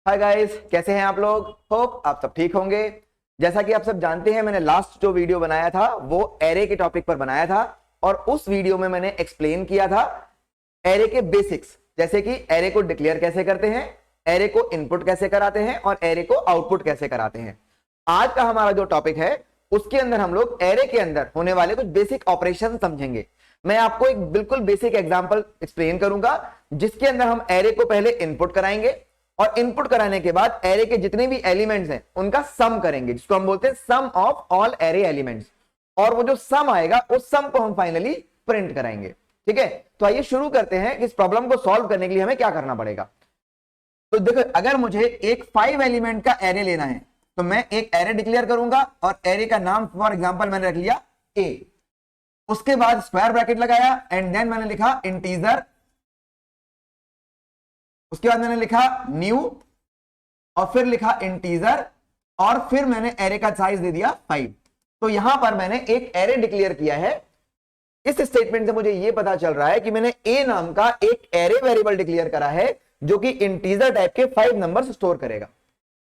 Hi guys, कैसे हैं आप लोग। होप आप सब ठीक होंगे। जैसा कि आप सब जानते हैं, मैंने लास्ट जो वीडियो बनाया था वो एरे के टॉपिक पर बनाया था और उस वीडियो में मैंने एक्सप्लेन किया था एरे के बेसिक्स, जैसे कि एरे को डिक्लेयर कैसे करते हैं, एरे को इनपुट कैसे कराते हैं और एरे को आउटपुट कैसे कराते हैं। आज का हमारा जो टॉपिक है उसके अंदर हम लोग एरे के अंदर होने वाले कुछ बेसिक ऑपरेशन समझेंगे। मैं आपको एक बिल्कुल बेसिक एग्जांपल एक्सप्लेन करूंगा जिसके अंदर हम एरे को पहले इनपुट कराएंगे और इनपुट कराने के बाद एरे के जितने भी एलिमेंट्स हैं उनका सम करेंगे, जिसको हम बोलते हैं सम ऑफ ऑल एरे एलिमेंट्स। और वो जो सम आएगा उस सम को हम फाइनली प्रिंट कराएंगे। ठीक है, तो आइए शुरू करते हैं कि इस प्रॉब्लम को सॉल्व करने के लिए हमें क्या करना पड़ेगा। तो देखो, अगर मुझे एक 5 एलिमेंट का एरे लेना है तो मैं एक एरे डिक्लेयर करूंगा और एरे का नाम फॉर एग्जांपल मैंने रख लिया ए। उसके बाद स्क्वायर ब्रैकेट लगाया एंड देन मैंने लिखा इंटीजर, उसके बाद मैंने लिखा न्यू और फिर लिखा इंटीजर और फिर मैंने एरे का साइज दे दिया 5। तो यहां पर मैंने एक एरे डिक्लेयर किया है। इस स्टेटमेंट से मुझे यह पता चल रहा है कि मैंने ए नाम का एक एरे वेरिएबल डिक्लेयर करा है जो कि इंटीजर टाइप के 5 नंबर्स स्टोर करेगा।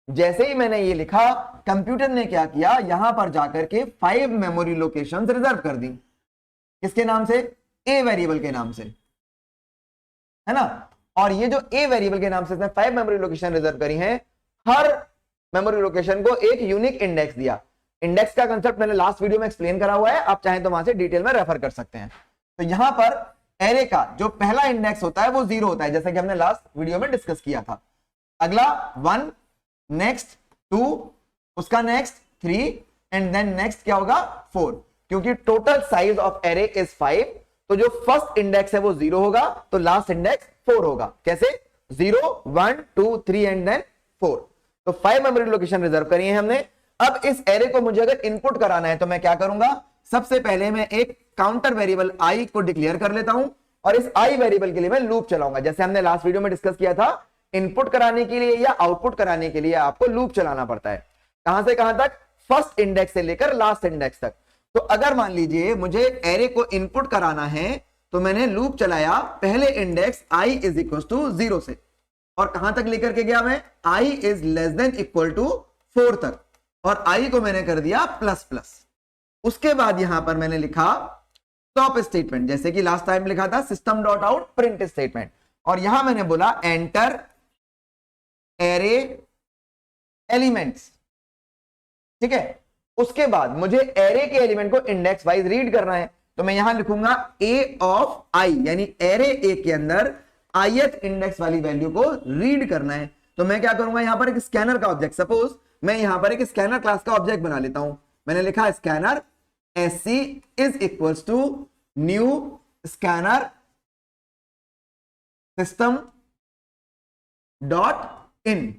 जैसे ही मैंने ये लिखा, कंप्यूटर ने क्या किया, यहां पर जाकर के 5 मेमोरी लोकेशंस रिजर्व कर दी। किसके नाम से? ए वेरिएबल के नाम से, है ना। और ये जो ए वेरिएबल के नाम से इसने 5 मेमोरी लोकेशन रिजर्व करी हैं, हर मेमोरी लोकेशन को एक यूनिक इंडेक्स दिया। इंडेक्स का कंसेप्ट मैंने लास्ट वीडियो में एक्सप्लेन करा हुआ है, आप चाहें तो वहां से डिटेल में रेफर कर सकते हैं। तो यहां पर एरे का जो पहला इंडेक्स होता है वो 0 होता है, जैसा कि हमने लास्ट वीडियो में डिस्कस किया था। अगला 1, नेक्स्ट 2, उसका नेक्स्ट 3 एंड देन नेक्स्ट क्या होगा 4। क्योंकि total size of array is 5, तो जो फर्स्ट इंडेक्स है वो 0 होगा तो लास्ट इंडेक्स 4 होगा। कैसे? 0, 1, 2, 3 एंड देन 4। तो 5 मेमोरी लोकेशन रिजर्व करी है हमने। अब इस एरे को मुझे अगर इनपुट कराना है तो मैं क्या करूंगा, सबसे पहले मैं एक काउंटर वेरिएबल आई को डिक्लेयर कर लेता हूं और इस आई वेरिएबल के लिए मैं लूप चलाऊंगा। जैसे हमने लास्ट वीडियो में डिस्कस किया था, इनपुट कराने के लिए या आउटपुट कराने के लिए आपको लूप चलाना पड़ता है। कहां से कहां तक? फर्स्ट इंडेक्स से लेकर लास्ट इंडेक्स तक। तो अगर मान लीजिए मुझे एरे को इनपुट कराना है तो मैंने लूप चलाया पहले index i is equal to 0 से, और कहां तक लेकर के गया मैं, i is less than equal to 4 तक, और i को मैंने कर दिया प्लस प्लस। उसके बाद यहां पर मैंने लिखा स्टॉप स्टेटमेंट, जैसे कि लास्ट टाइम लिखा था system dot out print statement, और यहां मैंने बोला एंटर एरे एलिमेंट्स। ठीक है, उसके बाद मुझे एरे के एलिमेंट को इंडेक्स वाइज रीड करना है तो मैं यहां लिखूंगा ए ऑफ आई, यानी एरे ए के अंदर ith इंडेक्स वाली वैल्यू को रीड करना है। तो मैं क्या करूंगा, यहां पर एक स्कैनर का ऑब्जेक्ट, सपोज मैं यहां पर एक स्कैनर क्लास का ऑब्जेक्ट बना लेता हूं। मैंने लिखा scanner sc is equals to new scanner system dot in.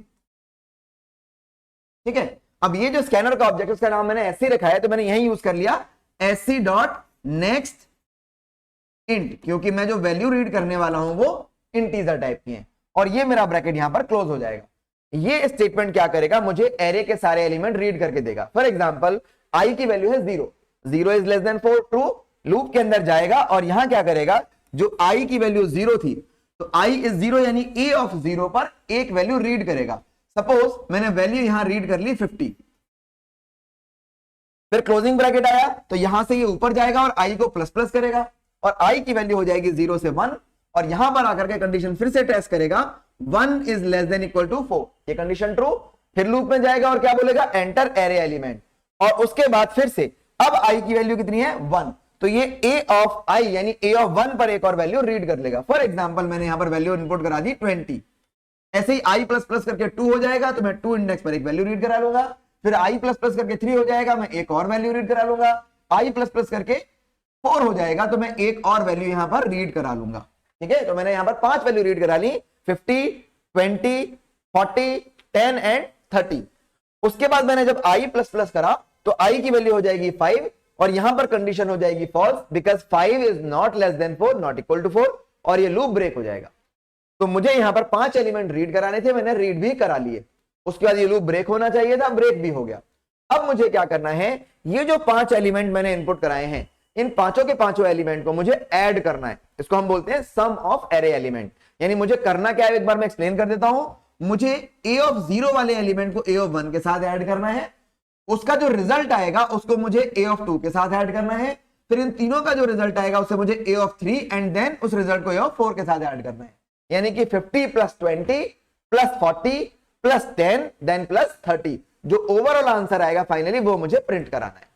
ठीक है, अब ये जो स्कैनर का ऑब्जेक्ट उसका नाम मैंने ऐसे रखा है तो मैंने यही यूज कर लिया sc डॉट नेक्स्ट इंट, क्योंकि मैं जो वैल्यू रीड करने वाला हूं वो इंटीजर टाइप की है, और ये मेरा ब्रैकेट यहां पर क्लोज हो जाएगा। ये स्टेटमेंट क्या करेगा, मुझे एरे के सारे एलिमेंट रीड करके देगा। फॉर एग्जांपल i की वैल्यू है 0, 0 is less than 4, true. Loop के अंदर जाएगा और यहां क्या करेगा, जो i की वैल्यू 0 थी तो i इज 0 यानी a ऑफ 0 पर एक वैल्यू रीड करेगा। सपोज मैंने वैल्यू यहां रीड कर ली 50, फिर क्लोजिंग ब्रैकेट आया तो यहां से ये ऊपर जाएगा और i को प्लस प्लस करेगा और i की वैल्यू हो जाएगी 0 से 1, और यहां पर आकर के कंडीशन फिर से टेस्ट करेगा 1 is less than equal to 4, ये कंडीशन ट्रू। फिर लूप में जाएगा और क्या बोलेगा, एंटर एरे एलिमेंट, और उसके बाद फिर से अब i की वैल्यू कितनी है 1, तो ये a ऑफ i यानी a ऑफ 1 पर एक और वैल्यू रीड कर लेगा। फॉर एग्जांपल मैंने यहां पर वैल्यू इनपुट करा दी 20, ऐसे ही i प्लस प्लस करके 2 हो जाएगा तो मैं 2 इंडेक्स पर एक वैल्यू रीड करा लूंगा, फिर i प्लस प्लस करके 3 हो जाएगा, मैं एक और वैल्यू रीड करा लूंगा, i प्लस प्लस करके 4 हो जाएगा तो मैं एक और वैल्यू यहां पर रीड करा लूंगा। ठीक है, तो मैंने यहां पर 5 वैल्यू रीड करा ली, 50, 20, 40, 10 एंड 30। उसके बाद मैंने जब i प्लस प्लस करा तो i की वैल्यू हो जाएगी 5 और यहां पर कंडीशन हो जाएगी false, because 5 is not less than 4, not equal to 4, और ये लूप ब्रेक हो जाएगा। तो मुझे यहां पर 5 एलिमेंट रीड कराने थे, मैंने रीड भी करा लिए। उसके बाद ये लूप ब्रेक होना चाहिए था, ब्रेक भी हो गया। अब मुझे क्या करना है, ये जो 5 एलिमेंट मैंने इनपुट कराए हैं इन पांचों के पांचों एलिमेंट को मुझे ऐड करना है। इसको हम बोलते हैं सम ऑफ एरे एलिमेंट। यानी मुझे करना क्या है, एक बार मैं एक्सप्लेन कर देता हूं। मुझे a ऑफ 0 वाले एलिमेंट को a ऑफ 1 के साथ ऐड करना है, उसका जो रिजल्ट आएगा उसको मुझे a ऑफ 2 के साथ ऐड करना है, फिर इन तीनों का जो रिजल्ट आएगा उसे मुझे a ऑफ 3 एंड देन उस रिजल्ट को a ऑफ 4 के साथ ऐड करना है। यानी कि 50 plus 20 plus 40 plus 10 then plus 30, जो ओवरऑल आंसर आएगा फाइनली वो मुझे प्रिंट कराना है।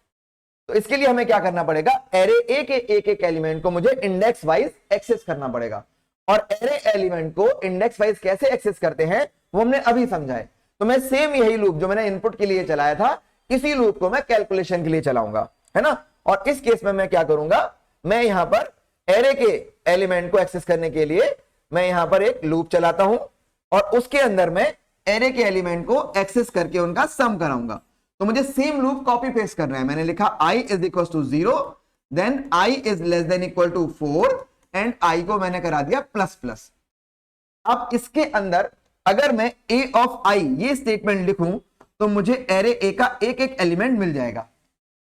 तो इसके लिए हमें क्या करना पड़ेगा, एरे ए के एक एलिमेंट को मुझे इंडेक्स वाइज एक्सेस करना पड़ेगा। और एरे एलिमेंट को इंडेक्स वाइज कैसे एक्सेस करते हैं वो हमने अभी समझा है। तो मैं सेम यही लूप जो मैंने इनपुट के लिए चलाया था, इसी लूप को मैं कैलकुलेशन के लिए चलाऊंगा, है ना। और इस केस में मैं क्या करूंगा, मैं यहां पर एरे के एलिमेंट को एक्सेस करने के लिए मैं यहां पर एक लूप चलाता हूं और उसके अंदर मैं एरे के एलिमेंट को एक्सेस करके उनका सम कराऊंगा। तो मुझे सेम लूप कॉपी पेस्ट करना है। मैंने लिखा i is equal to 0, then i is less than equal to 4 and i को मैंने करा दिया प्लस प्लस। अब इसके अंदर अगर मैं a ऑफ i ये स्टेटमेंट लिखूं तो मुझे एरे a का एक एक एलिमेंट मिल जाएगा।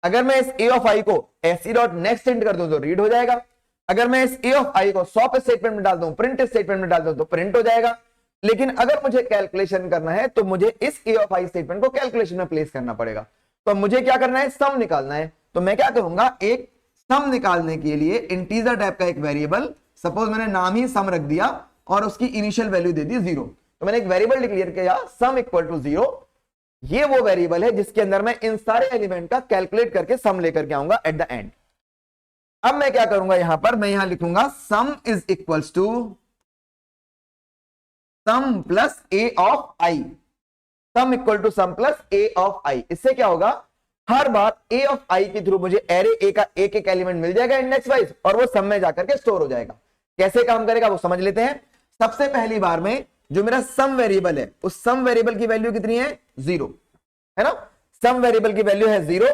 अगर मैं इस a ऑफ i को ऐसी डॉट नेक्स्ट इंट कर दूं तो रीड हो जाएगा। अगर मैं इस a ऑफ i को स्वैप स्टेटमेंट में डाल दूं, प्रिंट स्टेटमेंट में डाल दूं तो प्रिंट हो जाएगा। लेकिन अगर मुझे कैलकुलेशन करना है तो मुझे इस a ऑफ i स्टेटमेंट को कैलकुलेशन में प्लेस करना पड़ेगा। तो मुझे क्या करना है, सम निकालना है। तो मैं क्या करूंगा, एक सम निकालने के लिए इंटीजर टाइप का एक वेरिएबल, सपोज मैंने नाम ही सम रख दिया और उसकी इनिशियल वैल्यू दे दी 0, तो मैंने एक वेरिएबल डिक्लेयर किया सम इक्वल टू 0। ये वो वेरिएबल है जिसके अंदर मैं इन सारे एलिमेंट का कैलकुलेट करके सम लेकर के आऊंगा एट द एंड। अब मैं क्या करूंगा, यहां पर मैं यहां लिखूंगा sum is equals to sum plus a of i, sum equal to sum plus a of i। इससे क्या होगा, हर बार a ऑफ i के थ्रू मुझे एरे a का एक एक एलिमेंट मिल जाएगा इंडेक्स वाइज और वो सम में जाकर के स्टोर हो जाएगा। कैसे काम करेगा वो समझ लेते हैं। सबसे पहली बार में जो मेरा सम वेरिएबल है उस सम वेरिएबल की वैल्यू कितनी है, 0, है ना। सम वेरिएबल की वैल्यू है 0।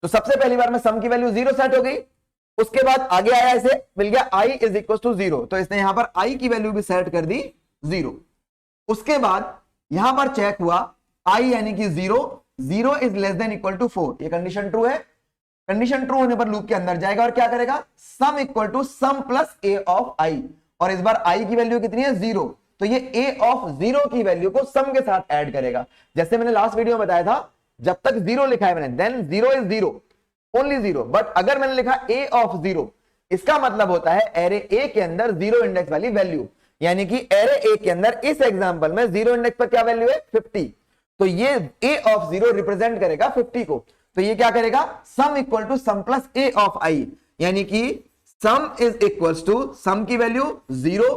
तो सबसे पहली बार में सम की वैल्यू 0 सेट हो गई। उसके बाद आगे आया, इसे मिल गया i इज इक्वल टू 0, तो इसने यहां पर i की वैल्यू भी सेट कर दी 0। उसके बाद यहां पर चेक हुआ i यानी कि 0, 0 is less than equal to 4, ये कंडीशन ट्रू है। कंडीशन ट्रू होने पर लूप के अंदर जाएगा और क्या करेगा, sum equal to sum plus a of i, और इस बार i की वैल्यू कितनी है, 0, तो ये a ऑफ 0 की वैल्यू को सम के साथ ऐड करेगा। जैसे मैंने लास्ट वीडियो में बताया था, जब तक 0 लिखा है मैंने देन 0 इज 0, ओनली 0, बट अगर मैंने लिखा a ऑफ 0, इसका मतलब होता है एरे a के अंदर 0 इंडेक्स वाली वैल्यू, यानी कि एरे a के अंदर इस एग्जांपल में 0 इंडेक्स पर क्या वैल्यू है, 50, तो ये a ऑफ 0 रिप्रेजेंट करेगा 50 को। तो ये क्या करेगा, sum equal to sum plus a of i, यानी कि sum is equals to sum की वैल्यू 0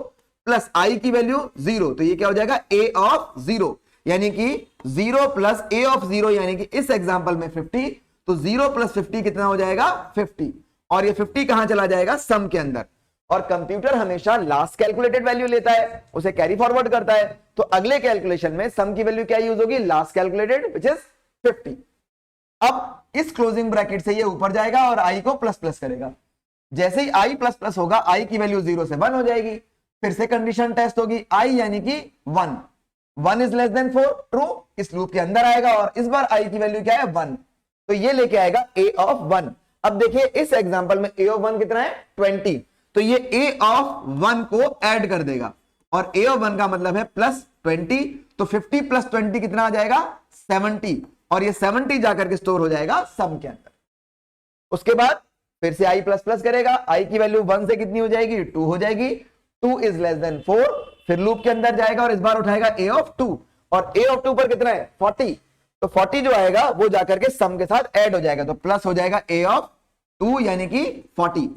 प्लस i की वैल्यू 0, तो ये क्या हो जाएगा, a ऑफ 0, यानी कि 0 प्लस a ऑफ 0, यानी कि इस एग्जांपल में 50, तो 0 प्लस 50 कितना हो जाएगा, 50, और ये 50 कहां चला जाएगा, सम के अंदर। और कंप्यूटर हमेशा लास्ट कैलकुलेटेड वैल्यू लेता है, उसे कैरी फॉरवर्ड करता है, तो अगले कैलकुलेशन में सम की वैल्यू क्या यूज होगी, लास्ट कैलकुलेटेड विच इज 50। अब इस क्लोजिंग ब्रैकेट से ये ऊपर जाएगा और i को प्लस प्लस करेगा। जैसे ही i प्लस प्लस होगा, i की वैल्यू 0 से 1 हो जाएगी, फिर से कंडीशन टेस्ट होगी, i यानी कि 1, 1 इज लेस देन 4, ट्रू, इस लूप के अंदर आएगा और इस बार i की वैल्यू क्या है, 1, तो ये लेके आएगा a ऑफ 1। अब देखिए इस एग्जांपल में a ऑफ 1 कितना है, 20, तो ये a ऑफ 1 को ऐड कर देगा, और a ऑफ 1 का मतलब है प्लस 20, तो 50 प्लस 20 कितना आ जाएगा, 70, और ये 70 जाकर के स्टोर हो जाएगा सम के अंदर। उसके बाद फिर से i प्लस प्लस करेगा, i की वैल्यू 1 से कितनी हो जाएगी, 2 हो जाएगी, 2 इज लेस देन 4, फिर लूप के अंदर जाएगा और इस बार उठाएगा a ऑफ 2, और a ऑफ 2 पर कितना है, 40, तो 40 जो आएगा वो जाकर के सम के साथ ऐड हो जाएगा, तो प्लस हो जाएगा a ऑफ 2 यानी कि 40,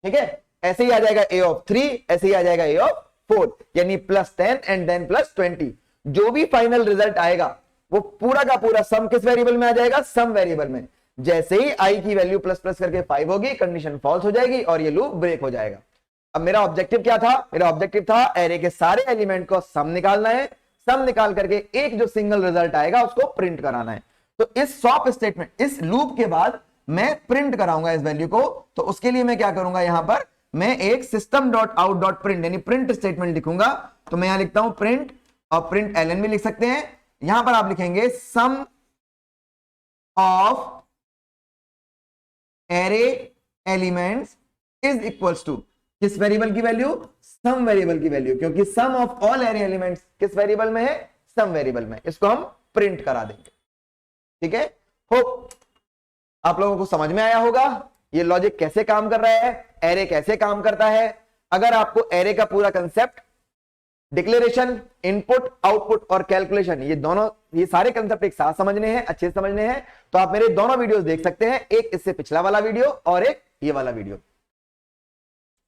ठीक है। ऐसे ही आ जाएगा a ऑफ 3, ऐसे ही आ जाएगा a ऑफ 4, यानी प्लस 10 एंड देन प्लस 20। जो भी फाइनल रिजल्ट आएगा वो पूरा का पूरा सम किस वेरिएबल में आ जाएगा, सम वेरिएबल में। जैसे ही i की वैल्यू प्लस प्लस करके 5 होगी, कंडीशन फॉल्स हो जाएगी और ये लूप ब्रेक हो जाएगा। अब मेरा ऑब्जेक्टिव क्या था, मेरा ऑब्जेक्टिव था एरे के सारे एलिमेंट को सम निकालना है, सम निकाल करके एक जो सिंगल रिजल्ट आएगा उसको प्रिंट कराना है। तो इस स्वैप स्टेटमेंट, इस लूप के बाद मैं प्रिंट कराऊंगा इस वैल्यू को, तो उसके लिए मैं क्या करूंगा, यहां पर मैं एक system dot out dot print यानी प्रिंट स्टेटमेंट लिखूंगा। तो मैं यहां लिखता हूं प्रिंट, और प्रिंट एलएन भी लिख सकते हैं। यहां पर आप लिखेंगे sum of array elements is equals to किस वेरिएबल की वैल्यू, सम वेरिएबल की वैल्यू, क्योंकि sum of all array elements किस वेरिएबल में है, सम वेरिएबल में। इसको हम प्रिंट करा देंगे। ठीक है, होप आप लोगों को समझ में आया होगा ये लॉजिक कैसे काम कर रहा है, एरे कैसे काम करता है। अगर आपको एरे का पूरा कंसेप्ट, डिक्लेरेशन, इनपुट, आउटपुट और कैलकुलेशन, ये सारे कंसेप्ट एक साथ समझने हैं, अच्छे समझने हैं, तो आप मेरे दोनों वीडियोस देख सकते हैं, एक इससे पिछला वाला वीडियो और एक ये वाला वीडियो।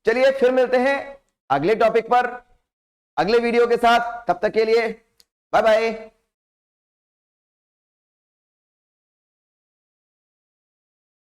चलिए फिर मिलते हैं अगले टॉपिक पर अगले वीडियो के साथ, तब तक के लिए बाय बाय।